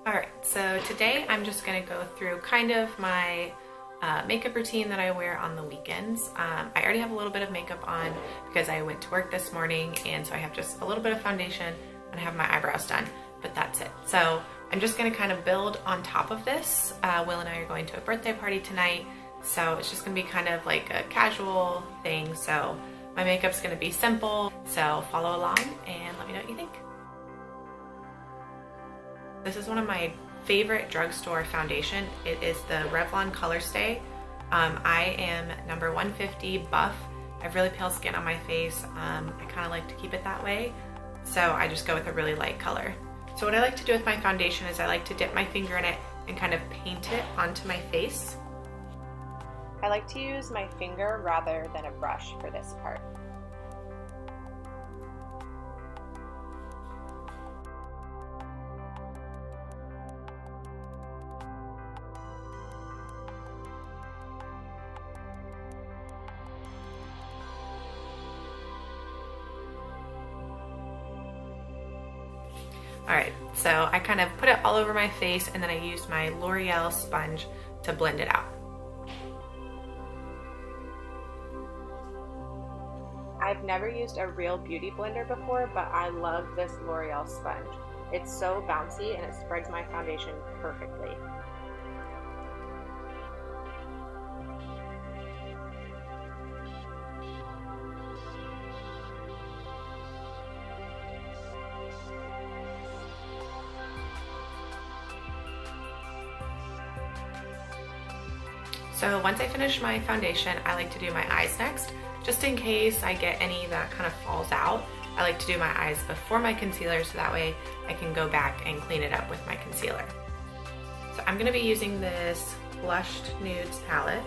Alright, so today I'm just going to go through kind of my makeup routine that I wear on the weekends. I already have a little bit of makeup on because I went to work this morning, and so I have just a little bit of foundation and I have my eyebrows done, but that's it. So I'm just going to kind of build on top of this. Will and I are going to a birthday party tonight, so it's just going to be kind of like a casual thing. So my makeup's going to be simple, so follow along and let me know what you think. This is one of my favorite drugstore foundation. It is the Revlon Color Stay. I am number 150 buff. I have really pale skin on my face. I kind of like to keep it that way, so I just go with a really light color. So what I like to do with my foundation is I like to dip my finger in it and kind of paint it onto my face. I like to use my finger rather than a brush for this part. Alright, so I kind of put it all over my face, and then I used my L'Oreal sponge to blend it out. I've never used a real beauty blender before, but I love this L'Oreal sponge. It's so bouncy and it spreads my foundation perfectly. So once I finish my foundation, I like to do my eyes next. Just in case I get any that kind of falls out, I like to do my eyes before my concealer, so that way I can go back and clean it up with my concealer. So I'm going to be using this Blushed Nudes palette.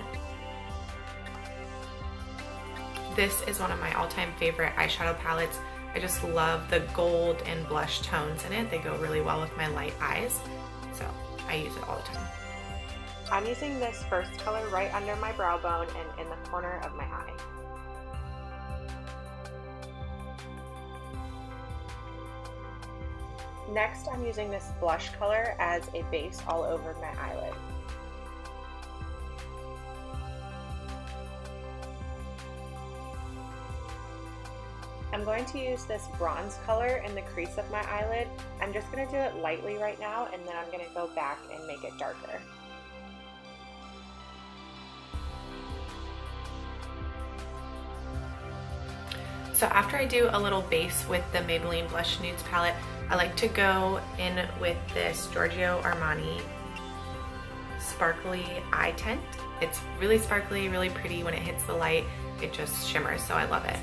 This is one of my all-time favorite eyeshadow palettes. I just love the gold and blush tones in it. They go really well with my light eyes, so I use it all the time. I'm using this first color right under my brow bone and in the corner of my eye. Next, I'm using this blush color as a base all over my eyelid. I'm going to use this bronze color in the crease of my eyelid. I'm just going to do it lightly right now, and then I'm going to go back and make it darker. So after I do a little base with the Maybelline Blush Nudes palette, I like to go in with this Giorgio Armani Sparkly Eye Tint. It's really sparkly, really pretty. When it hits the light, it just shimmers, so I love it.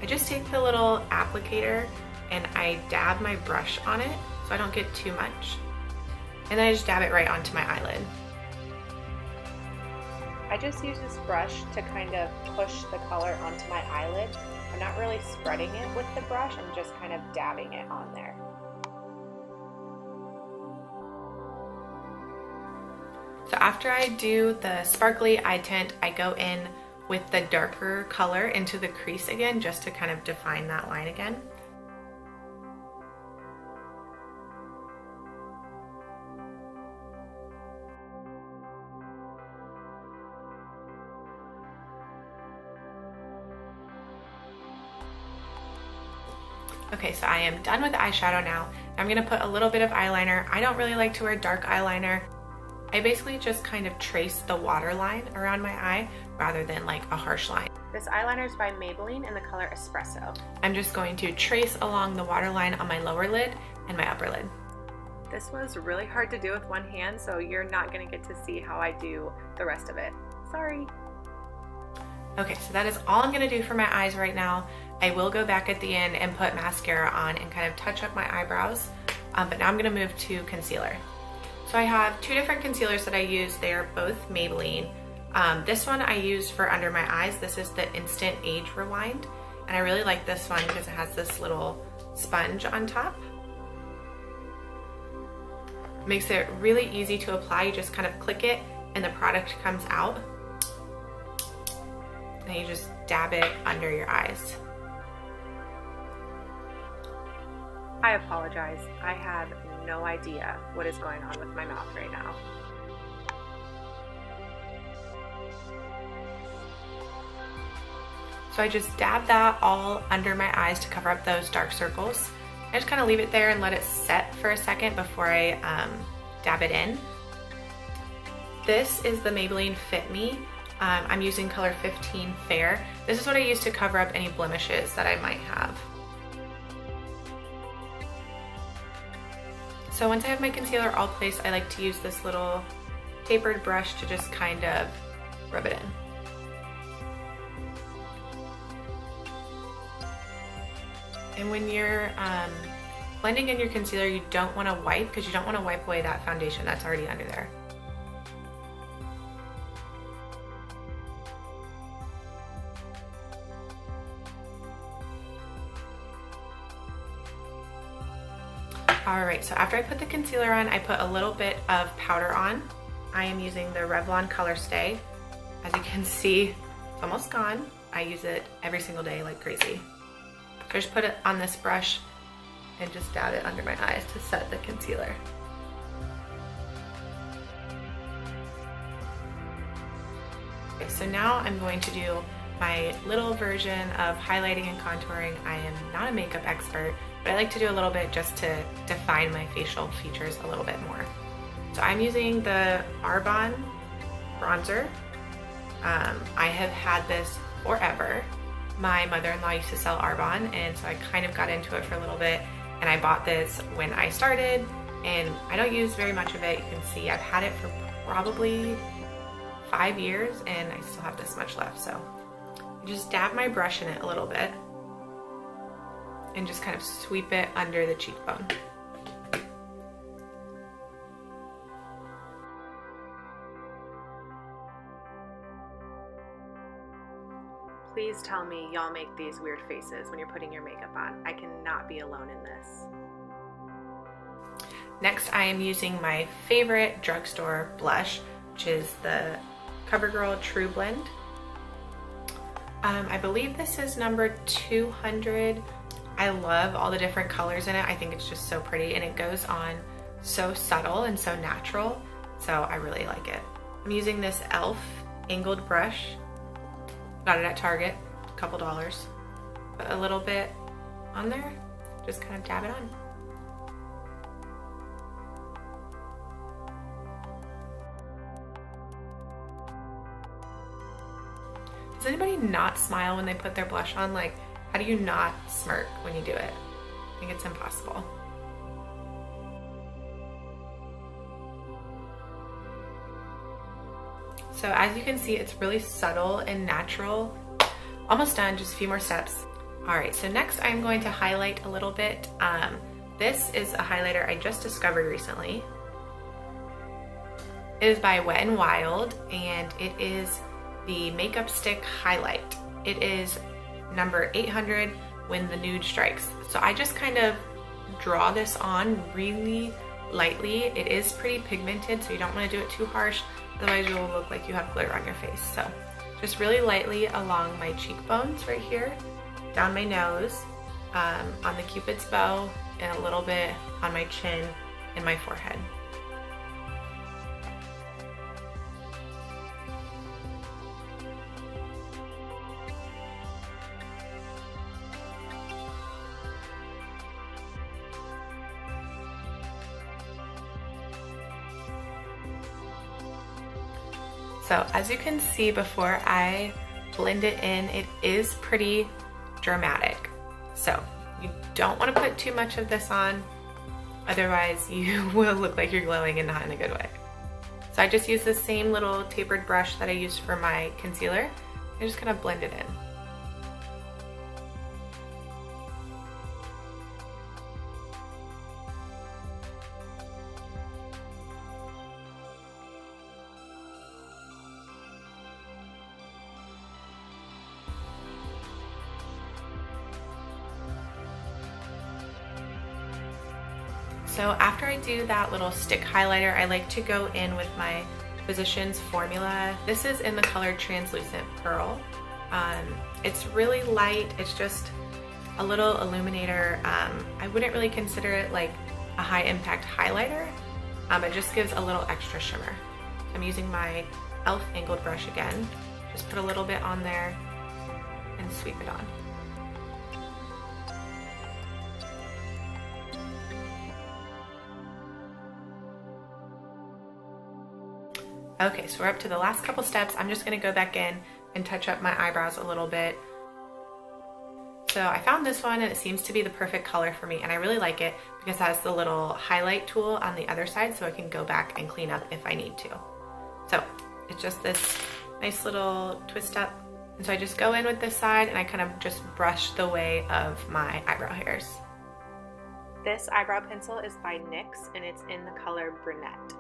I just take the little applicator and I dab my brush on it so I don't get too much. And then I just dab it right onto my eyelid. I just use this brush to kind of push the color onto my eyelid. I'm not really spreading it with the brush, I'm just kind of dabbing it on there. So after I do the sparkly eye tint, I go in with the darker color into the crease again, just to kind of define that line again. Okay, so I am done with eyeshadow now. I'm gonna put a little bit of eyeliner. I don't really like to wear dark eyeliner. I basically just kind of trace the waterline around my eye rather than like a harsh line. This eyeliner is by Maybelline in the color Espresso. I'm just going to trace along the waterline on my lower lid and my upper lid. This was really hard to do with one hand, so you're not gonna get to see how I do the rest of it. Sorry. Okay, so that is all I'm gonna do for my eyes right now. I will go back at the end and put mascara on and kind of touch up my eyebrows, but now I'm gonna move to concealer. So I have two different concealers that I use. They are both Maybelline. This one I use for under my eyes. This is the Instant Age Rewind, and I really like this one because it has this little sponge on top. Makes it really easy to apply. You just kind of click it and the product comes out. And you just dab it under your eyes. I apologize. I have no idea what is going on with my mouth right now. So I just dab that all under my eyes to cover up those dark circles. I just kind of leave it there and let it set for a second before I dab it in. This is the Maybelline Fit Me. I'm using color 15 Fair. This is what I use to cover up any blemishes that I might have. So once I have my concealer all placed, I like to use this little tapered brush to just kind of rub it in. And when you're blending in your concealer, you don't want to wipe, because you don't want to wipe away that foundation that's already under there. Alright, so after I put the concealer on, I put a little bit of powder on. I am using the Revlon Color Stay. As you can see, it's almost gone. I use it every single day like crazy. So I just put it on this brush and just dab it under my eyes to set the concealer. Okay, so now I'm going to do my little version of highlighting and contouring. I am not a makeup expert, but I like to do a little bit just to define my facial features a little bit more. So I'm using the Arbonne bronzer. I have had this forever. My mother-in-law used to sell Arbonne, and so I kind of got into it for a little bit, and I bought this when I started, and I don't use very much of it. You can see I've had it for probably 5 years, and I still have this much left. So I just dab my brush in it a little bit and just kind of sweep it under the cheekbone. Please tell me y'all make these weird faces when you're putting your makeup on. I cannot be alone in this. Next, I am using my favorite drugstore blush, which is the CoverGirl True Blend. I believe this is number 200. I love all the different colors in it. I think it's just so pretty, and it goes on so subtle and so natural, so I really like it. I'm using this e.l.f. angled brush. Got it at Target, a couple dollars. Put a little bit on there, just kind of dab it on. Does anybody not smile when they put their blush on? Like, how do you not smirk when you do it? I think it's impossible. So as you can see, it's really subtle and natural. Almost done, just a few more steps. All right, so next I'm going to highlight a little bit. This is a highlighter I just discovered recently. It is by Wet n Wild, and it is the Makeup Stick Highlight. It is number 800, When the Nude Strikes. So I just kind of draw this on really lightly. It is pretty pigmented, so you don't want to do it too harsh, otherwise you'll look like you have glitter on your face. So just really lightly along my cheekbones right here, down my nose, on the Cupid's bow, and a little bit on my chin and my forehead. So as you can see, before I blend it in, it is pretty dramatic. So you don't want to put too much of this on, otherwise you will look like you're glowing and not in a good way. So I just use the same little tapered brush that I used for my concealer. I just kind of blend it in. So after I do that little stick highlighter, I like to go in with my Physicians Formula. This is in the color Translucent Pearl. It's really light. It's just a little illuminator. I wouldn't really consider it like a high impact highlighter. It just gives a little extra shimmer. I'm using my e.l.f. angled brush again. Just put a little bit on there and sweep it on. Okay, so we're up to the last couple steps. I'm just gonna go back in and touch up my eyebrows a little bit. So I found this one and it seems to be the perfect color for me, and I really like it because it has the little highlight tool on the other side so I can go back and clean up if I need to. So it's just this nice little twist up. And so I just go in with this side and I kind of just brush the way of my eyebrow hairs. This eyebrow pencil is by NYX and it's in the color Brunette.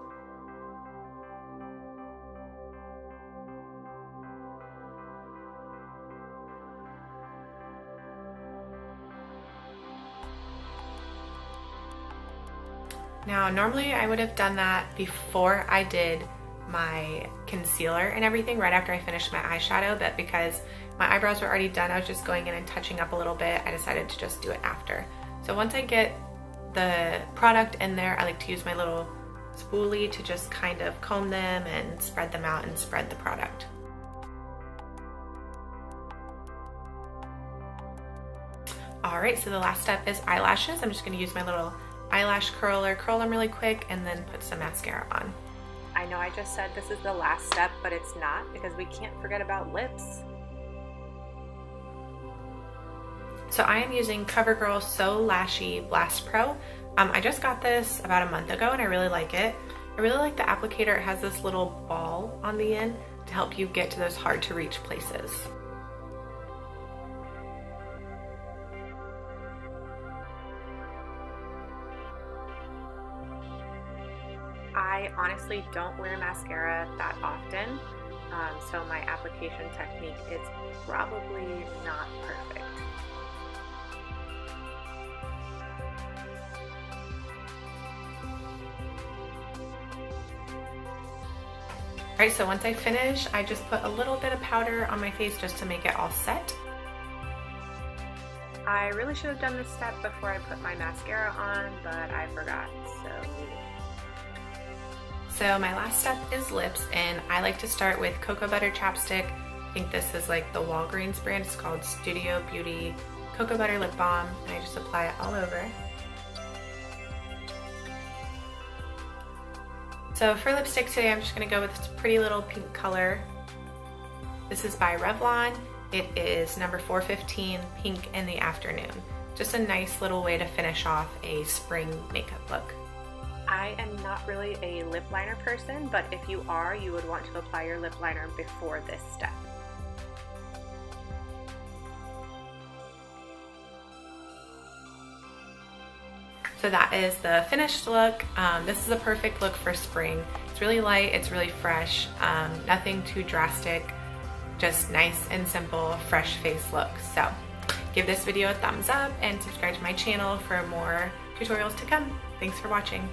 Now, normally I would have done that before I did my concealer and everything, right after I finished my eyeshadow, but because my eyebrows were already done, I was just going in and touching up a little bit, I decided to just do it after. So once I get the product in there, I like to use my little spoolie to just kind of comb them and spread them out and spread the product. All right, so the last step is eyelashes. I'm just gonna use my little eyelash curler, curl them really quick, and then put some mascara on. I know I just said this is the last step, but it's not, because we can't forget about lips. So I am using CoverGirl So Lashy Blast Pro. I just got this about a month ago and I really like it. I really like the applicator. It has this little ball on the end to help you get to those hard to reach places. I honestly don't wear mascara that often, so my application technique is probably not perfect. Alright, so once I finish, I just put a little bit of powder on my face just to make it all set. I really should have done this step before I put my mascara on, but I forgot, So my last step is lips, and I like to start with Cocoa Butter Chapstick. I think this is like the Walgreens brand. It's called Studio Beauty Cocoa Butter Lip Balm, and I just apply it all over. So for lipstick today, I'm just gonna go with this pretty little pink color. This is by Revlon. It is number 415, Pink in the Afternoon. Just a nice little way to finish off a spring makeup look. I am not really a lip liner person, but if you are, you would want to apply your lip liner before this step. So that is the finished look. This is a perfect look for spring. It's really light, it's really fresh, nothing too drastic, just nice and simple, fresh face look. So give this video a thumbs up and subscribe to my channel for more tutorials to come. Thanks for watching.